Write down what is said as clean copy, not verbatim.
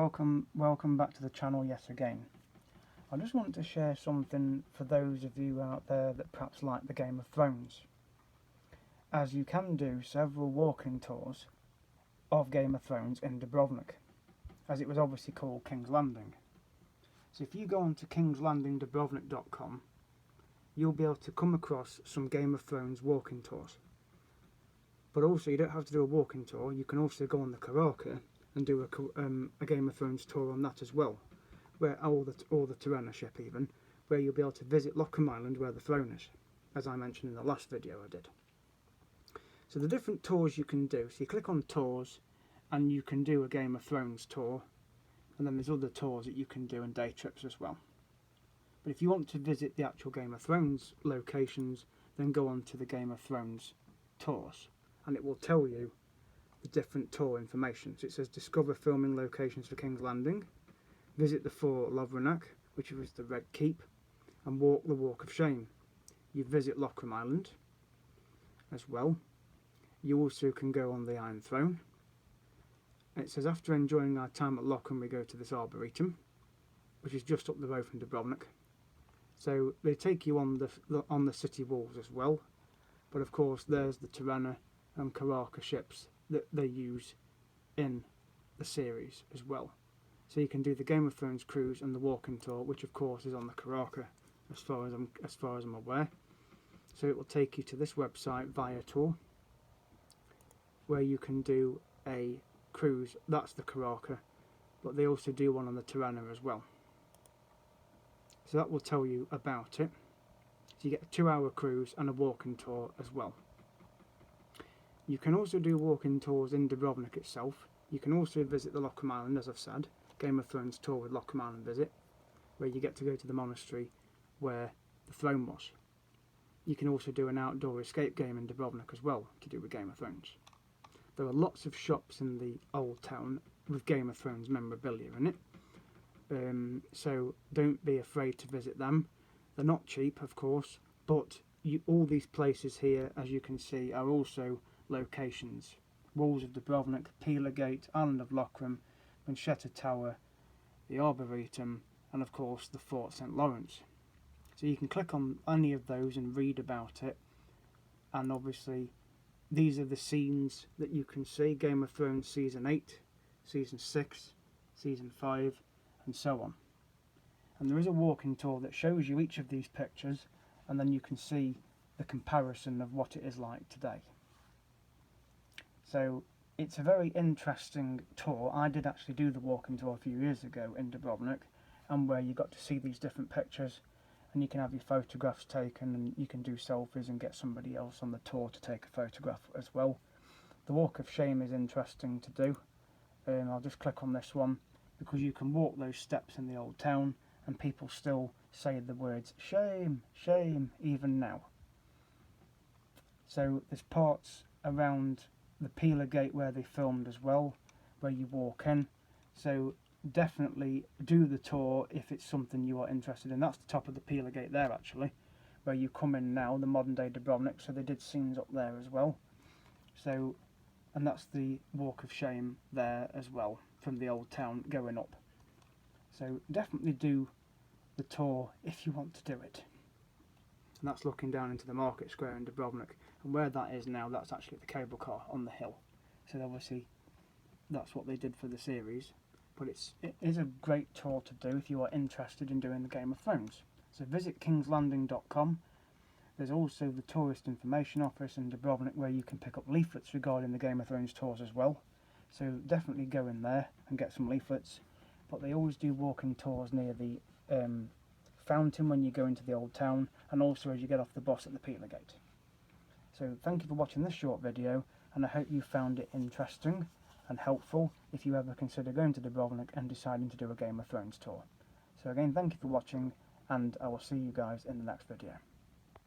welcome back to the channel yet again. I just want to share something for those of you out there that perhaps like the Game of Thrones, as you can do several walking tours of Game of Thrones in Dubrovnik, as it was obviously called King's Landing. So if you go on to kingslandingdubrovnik.com, you'll be able to come across some Game of Thrones walking tours. But also, you don't have to do a walking tour, you can also go on the Karaka and do a Game of Thrones tour on that as well, where all the Tirana ship even, where you'll be able to visit Lockham Island where the throne is, as I mentioned in the last video I did. So the different tours you can do, so you click on tours and you can do a Game of Thrones tour, and then there's other tours that you can do and day trips as well. But if you want to visit the actual Game of Thrones locations, then go on to the Game of Thrones tours, and it will tell you the different tour information. So it says discover filming locations for King's Landing, visit the Fort Lovrenac, which was the Red Keep, and walk the Walk of Shame. You visit Lockham Island as well. You also can go on the Iron Throne. And it says after enjoying our time at Lockham we go to this Arboretum, which is just up the road from Dubrovnik. So they take you on the city walls as well, but of course there's the Tirana and Karaka ships that they use in the series as well. So you can do the Game of Thrones cruise and the walking tour, which of course is on the Karaka, as far as I'm aware. So it will take you to this website, Viator, where you can do a cruise. That's the Karaka, but they also do one on the Tirana as well. So that will tell you about it. So you get a 2-hour cruise and a walking tour as well. You can also do walking tours in Dubrovnik itself. You can also visit the Lockham Island, as I've said, Game of Thrones tour with Lockham Island visit, where you get to go to the monastery where the throne was. You can also do an outdoor escape game in Dubrovnik as well to do with Game of Thrones. There are lots of shops in the old town with Game of Thrones memorabilia in it, so don't be afraid to visit them. They're not cheap, of course, but all these places here, as you can see, are also locations. Walls of Dubrovnik, Peeler Gate, Island of Lochram, Manchetta Tower, the Arboretum, and of course the Fort St. Lawrence. So you can click on any of those and read about it, and obviously these are the scenes that you can see: Game of Thrones Season 8, Season 6, Season 5, and so on. And there is a walking tour that shows you each of these pictures, and then you can see the comparison of what it is like today. So it's a very interesting tour. I did actually do the walking tour a few years ago in Dubrovnik, and where you got to see these different pictures, and you can have your photographs taken, and you can do selfies and get somebody else on the tour to take a photograph as well. The Walk of Shame is interesting to do. I'll just click on this one, because you can walk those steps in the old town and people still say the words shame, shame even now. So there's parts around the Peeler Gate where they filmed as well, where you walk in. So definitely do the tour if it's something you are interested in. That's the top of the Peeler Gate there actually, where you come in now, the modern day Dubrovnik, so they did scenes up there as well. So, and that's the Walk of Shame there as well, from the old town going up. So definitely do the tour if you want to do it. And that's looking down into the market square in Dubrovnik, and where that is now, that's actually the cable car on the hill. So obviously that's what they did for the series, but it is a great tour to do if you are interested in doing the Game of Thrones. So visit kingslanding.com. There's also the tourist information office in Dubrovnik where you can pick up leaflets regarding the Game of Thrones tours as well. So definitely go in there and get some leaflets. But they always do walking tours near the fountain when you go into the old town, and also as you get off the bus at the Peeler Gate. So thank you for watching this short video, and I hope you found it interesting and helpful if you ever consider going to Dubrovnik and deciding to do a Game of Thrones tour. So again, thank you for watching, and I will see you guys in the next video.